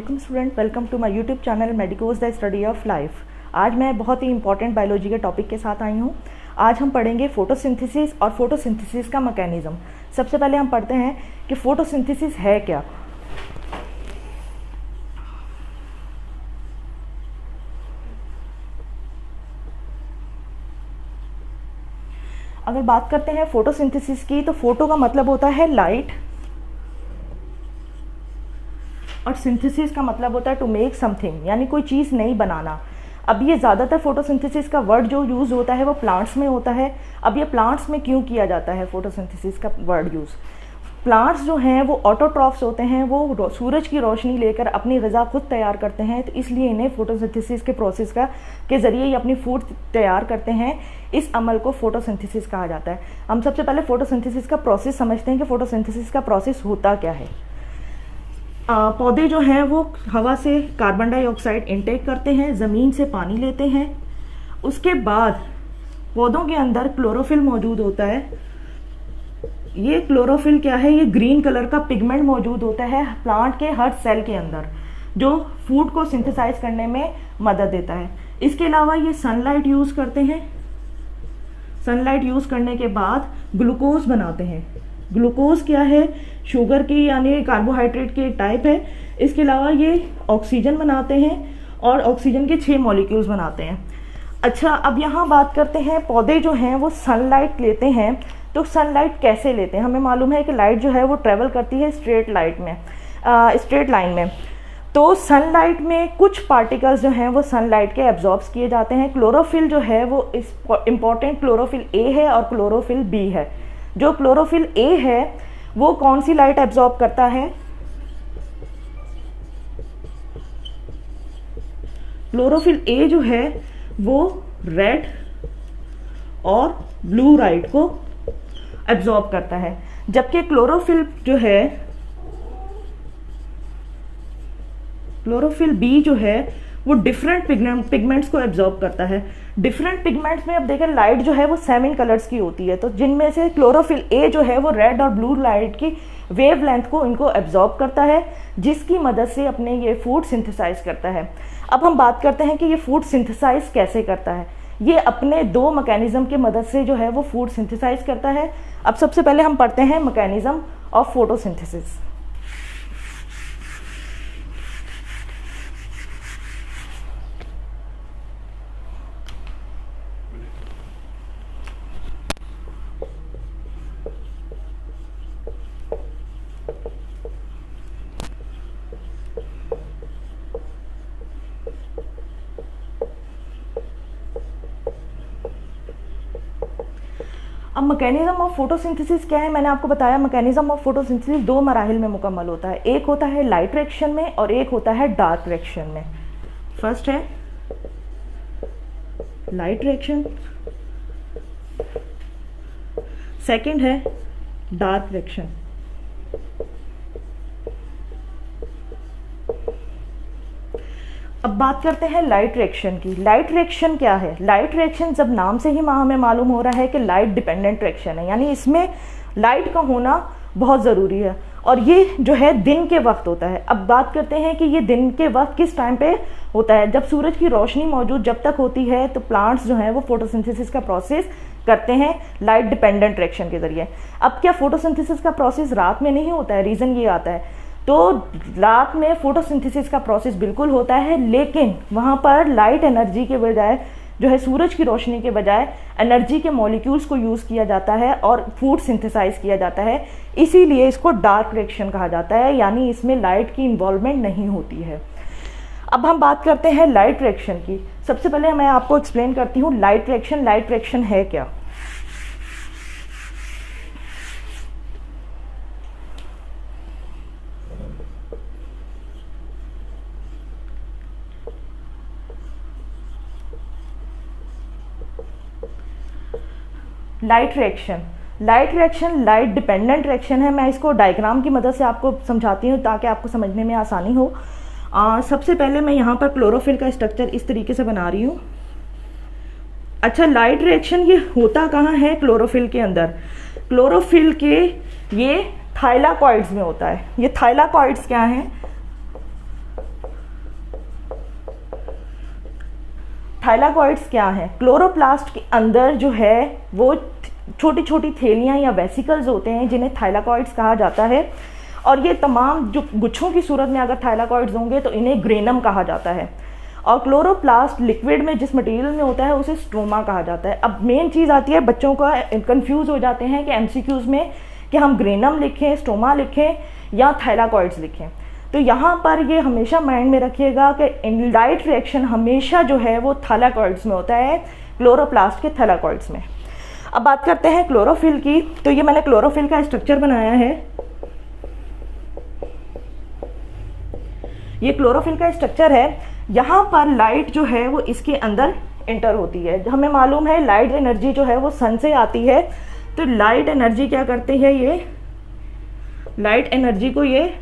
वालेकुम student, welcome to my YouTube channel Medicos the study of life. आज मैं बहुत ही इंपॉर्टेंट बायोलॉजी के टॉपिक के साथ आई हूँ। आज हम पढ़ेंगे फोटोसिंथेसिस और फोटोसिंथेसिस का मैकेनिज्म। सबसे पहले हम पढ़ते हैं कि फोटोसिंथेसिस है क्या। अगर बात करते हैं फोटोसिंथेसिस की, तो फोटो का मतलब होता है लाइट और सिंथेसिस का मतलब होता है टू मेक समथिंग, यानी कोई चीज़ नहीं बनाना। अब ये ज़्यादातर फोटोसिंथेसिस का वर्ड जो यूज़ होता है वो प्लांट्स में होता है। अब ये प्लांट्स में क्यों किया जाता है फोटोसिंथेसिस का वर्ड यूज़? प्लांट्स जो हैं वो ऑटोट्रॉफ्स होते हैं, वो सूरज की रोशनी लेकर अपनी ग़िज़ा खुद तैयार करते हैं, तो इसलिए इन्हें फोटोसिंथेसिस के प्रोसेस के ज़रिए ही अपनी फूड तैयार करते हैं। इस अमल को फोटोसिंथेसिस कहा जाता है। हम सबसे पहले फोटोसिंथेसिस का प्रोसेस समझते हैं कि फोटोसिंथेसिस का प्रोसेस होता क्या है। पौधे जो हैं वो हवा से कार्बन डाइऑक्साइड इनटेक करते हैं, ज़मीन से पानी लेते हैं। उसके बाद पौधों के अंदर क्लोरोफिल मौजूद होता है। ये क्लोरोफिल क्या है? ये ग्रीन कलर का पिगमेंट मौजूद होता है प्लांट के हर सेल के अंदर, जो फूड को सिंथेसाइज करने में मदद देता है। इसके अलावा ये सनलाइट यूज़ करते हैं। सनलाइट यूज़ करने के बाद ग्लूकोज बनाते हैं। ग्लूकोज क्या है? शुगर की यानी कार्बोहाइड्रेट की एक टाइप है। इसके अलावा ये ऑक्सीजन बनाते हैं और ऑक्सीजन के 6 मॉलिक्यूल्स बनाते हैं। अच्छा, अब यहाँ बात करते हैं पौधे जो हैं वो सनलाइट लेते हैं। तो सनलाइट कैसे लेते हैं? हमें मालूम है कि लाइट जो है वो ट्रेवल करती है स्ट्रेट लाइन में। तो सनलाइट में कुछ पार्टिकल्स जो हैं वो सनलाइट के एब्जॉर्ब्स किए जाते हैं। क्लोरोफिल जो है वो इम्पॉर्टेंट क्लोरोफिल ए है और क्लोरोफिल बी है। जो क्लोरोफिल ए है वो कौन सी लाइट एब्जॉर्ब करता है? क्लोरोफिल ए जो है वो रेड और ब्लू लाइट को एब्जॉर्ब करता है, जबकि क्लोरोफिल बी जो है वो डिफरेंट पिगमेंट्स को एब्जॉर्ब करता है। डिफरेंट पिगमेंट्स में अब देखें लाइट जो है वो 7 कलर्स की होती है, तो जिनमें से क्लोरोफिल ए जो है वो रेड और ब्लू लाइट की वेवलेंथ को इनको एब्जॉर्ब करता है, जिसकी मदद से अपने ये फूड सिंथेसाइज करता है। अब हम बात करते हैं कि ये फूड सिंथेसाइज कैसे करता है। ये अपने 2 मैकेनिज्म की मदद से जो है वो फूड सिंथेसाइज करता है। अब सबसे पहले हम पढ़ते हैं मैकेनिज्म ऑफ फोटोसिंथेसिस। अब मैकेनिज्म ऑफ फोटोसिंथेसिस क्या है? मैंने आपको बताया मैकेनिज्म ऑफ फोटोसिंथेसिस 2 मराहिल में मुकम्मल होता है। एक होता है लाइट रिएक्शन में और एक होता है डार्क रिएक्शन में। फर्स्ट है लाइट रिएक्शन, सेकंड है डार्क रिएक्शन। अब बात करते हैं लाइट रिएक्शन की। लाइट रिएक्शन क्या है? लाइट रिएक्शन जब नाम से ही हमें मालूम हो रहा है कि लाइट डिपेंडेंट रिएक्शन है, यानी इसमें लाइट का होना बहुत ज़रूरी है और ये जो है दिन के वक्त होता है। अब बात करते हैं कि ये दिन के वक्त किस टाइम पे होता है? जब सूरज की रोशनी मौजूद जब तक होती है तो प्लांट्स जो हैं वो फोटोसिंथेसिस का प्रोसेस करते हैं लाइट डिपेंडेंट रिएक्शन के ज़रिए। अब क्या फोटोसिंथेसिस का प्रोसेस रात में नहीं होता है? रीज़न ये आता है, तो रात में फोटोसिंथेसिस का प्रोसेस बिल्कुल होता है, लेकिन वहाँ पर लाइट एनर्जी के बजाय जो है सूरज की रोशनी के बजाय एनर्जी के मॉलिक्यूल्स को यूज़ किया जाता है और फूड सिंथेसाइज किया जाता है। इसीलिए इसको डार्क रिएक्शन कहा जाता है, यानी इसमें लाइट की इन्वॉल्वमेंट नहीं होती है। अब हम बात करते हैं लाइट रिएक्शन की। सबसे पहले मैं आपको एक्सप्लेन करती हूँ लाइट रिएक्शन। लाइट रिएक्शन है क्या? Light reaction light dependent reaction है। मैं इसको डायग्राम की मदद से आपको समझाती हूँ ताकि आपको समझने में आसानी हो। सबसे पहले मैं यहाँ पर क्लोरोफिल का स्ट्रक्चर इस तरीके से बना रही हूँ। अच्छा, लाइट रिएक्शन ये होता कहाँ है? क्लोरोफिल के अंदर। क्लोरोफिल के ये थाइलाकॉइड्स में होता है। ये थाइलाकॉइड्स क्या हैं? थाइलाकॉइड्स क्या हैं? क्लोरोप्लास्ट के अंदर जो है वो छोटी छोटी थैलियाँ या वेसिकल्स होते हैं जिन्हें थाइलाकॉइड्स कहा जाता है, और ये तमाम जो गुच्छों की सूरत में अगर थाइलाकॉइड्स होंगे तो इन्हें ग्रेनम कहा जाता है। और क्लोरोप्लास्ट लिक्विड में जिस मटेरियल में होता है उसे स्ट्रोमा कहा जाता है। अब मेन चीज़ आती है, बच्चों का कंफ्यूज हो जाते हैं कि एमसीक्यूज में कि हम ग्रेनम लिखें, स्ट्रोमा लिखें या थाइलाकॉइड्स लिखें। तो यहाँ पर ये हमेशा माइंड में रखिएगा कि इनलाइट रिएक्शन हमेशा जो है वो थाइलाकॉइड्स में होता है, क्लोरोप्लास्ट के थाइलाकॉइड्स में। अब बात करते हैं क्लोरोफिल की। तो ये मैंने क्लोरोफिल का स्ट्रक्चर बनाया है। ये क्लोरोफिल का स्ट्रक्चर है। यहाँ पर लाइट जो है वो इसके अंदर एंटर होती है। हमें मालूम है लाइट एनर्जी जो है वो सन से आती है। तो लाइट एनर्जी क्या करती है, ये लाइट एनर्जी को ये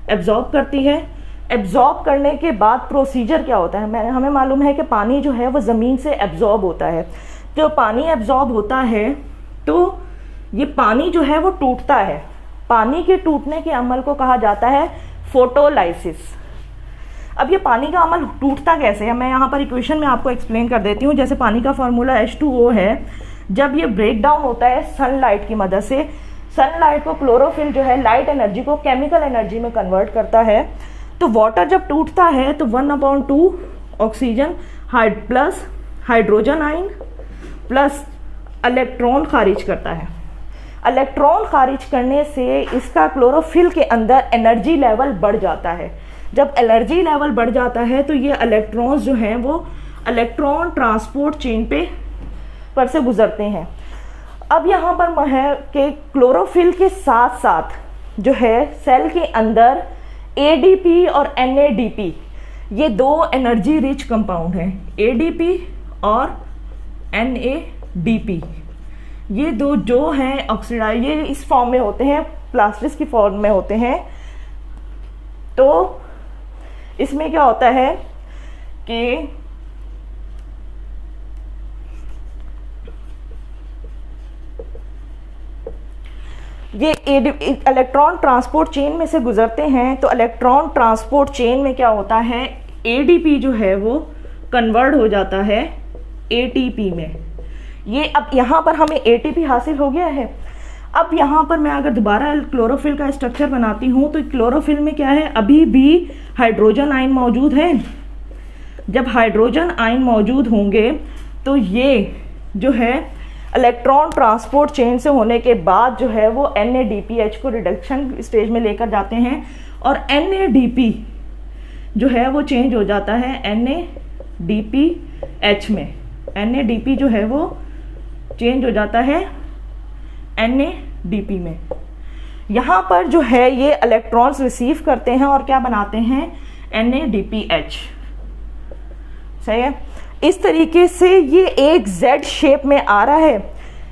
एब्जॉर्ब करती है। एब्जॉर्ब करने के बाद प्रोसीजर क्या होता है, हमें मालूम है कि पानी जो है वो ज़मीन से एब्जॉर्ब होता है। तो पानी एब्जॉर्ब होता है तो ये पानी जो है वो टूटता है। पानी के टूटने के अमल को कहा जाता है फोटोलाइसिस। अब ये पानी का अमल टूटता कैसे है, मैं यहाँ पर इक्वेशन में आपको एक्सप्लेन कर देती हूँ। जैसे पानी का फॉर्मूला H2O है। जब ये ब्रेक डाउन होता है सनलाइट की मदद से, सनलाइट को क्लोरोफिल जो है लाइट एनर्जी को केमिकल एनर्जी में कन्वर्ट करता है। तो वाटर जब टूटता है तो 1/2 oxygen plus hydrogen ion plus electron खारिज करता है। इलेक्ट्रॉन खारिज करने से इसका क्लोरोफिल के अंदर एनर्जी लेवल बढ़ जाता है। जब एनर्जी लेवल बढ़ जाता है तो ये इलेक्ट्रॉन्स जो हैं वो इलेक्ट्रॉन ट्रांसपोर्ट चेन पर से गुजरते हैं। अब यहाँ पर है कि क्लोरोफिल के साथ साथ जो है सेल के अंदर ADP और NADP ये दो एनर्जी रिच कंपाउंड हैं। ADP और NADP ये दो जो हैं ऑक्सीडाइज, ये इस फॉर्म में होते हैं, प्लास्टिस की फॉर्म में होते हैं। तो इसमें क्या होता है कि ये इलेक्ट्रॉन ट्रांसपोर्ट चेन में से गुजरते हैं। तो इलेक्ट्रॉन ट्रांसपोर्ट चेन में क्या होता है, ADP जो है वो कन्वर्ट हो जाता है ATP में। ये अब यहाँ पर हमें ATP हासिल हो गया है। अब यहाँ पर मैं अगर दोबारा क्लोरोफिल का स्ट्रक्चर बनाती हूँ तो क्लोरोफिल में क्या है, अभी भी हाइड्रोजन आयन मौजूद है। जब हाइड्रोजन आयन मौजूद होंगे तो ये जो है इलेक्ट्रॉन ट्रांसपोर्ट चेन से होने के बाद जो है वो NADPH को रिडक्शन स्टेज में लेकर जाते हैं और NADP जो है वो चेंज हो जाता है NADPH में। NADP जो है वो चेंज हो जाता है NADP में। यहाँ पर जो है ये इलेक्ट्रॉन्स रिसीव करते हैं और क्या बनाते हैं, NADPH। सही है। इस तरीके से ये एक Z शेप में आ रहा है।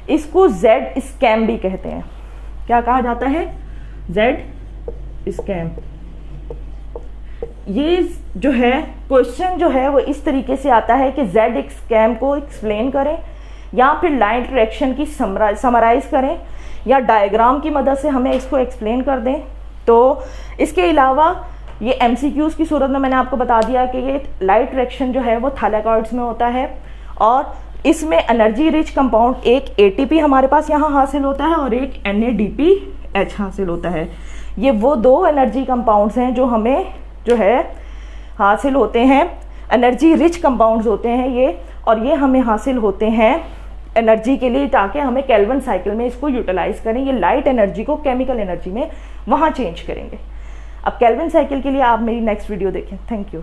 इसको Z स्कैम भी कहते हैं। क्या कहा जाता है, Z स्कैम। ये जो है क्वेश्चन जो है वो इस तरीके से आता है कि Z स्कैम को एक्सप्लेन करें या फिर लाइट रिएक्शन की समराइज करें या डायग्राम की मदद से हमें इसको एक्सप्लेन कर दें। तो इसके अलावा ये MCQs की सूरत में मैंने आपको बता दिया कि ये लाइट रिएक्शन जो है वो थाइलाकॉइड्स में होता है और इसमें एनर्जी रिच कंपाउंड एक ATP हमारे पास यहाँ हासिल होता है और एक NADPH हासिल होता है। ये वो दो एनर्जी कंपाउंड्स हैं जो हमें जो है हासिल होते हैं, एनर्जी रिच कंपाउंड्स होते हैं ये, और ये हमें हासिल होते हैं एनर्जी के लिए ताकि हमें केल्विन साइकिल में इसको यूटिलाइज करें। ये लाइट एनर्जी को केमिकल एनर्जी में वहाँ चेंज करेंगे। अब केल्विन साइकिल के लिए आप मेरी नेक्स्ट वीडियो देखें। Thank you.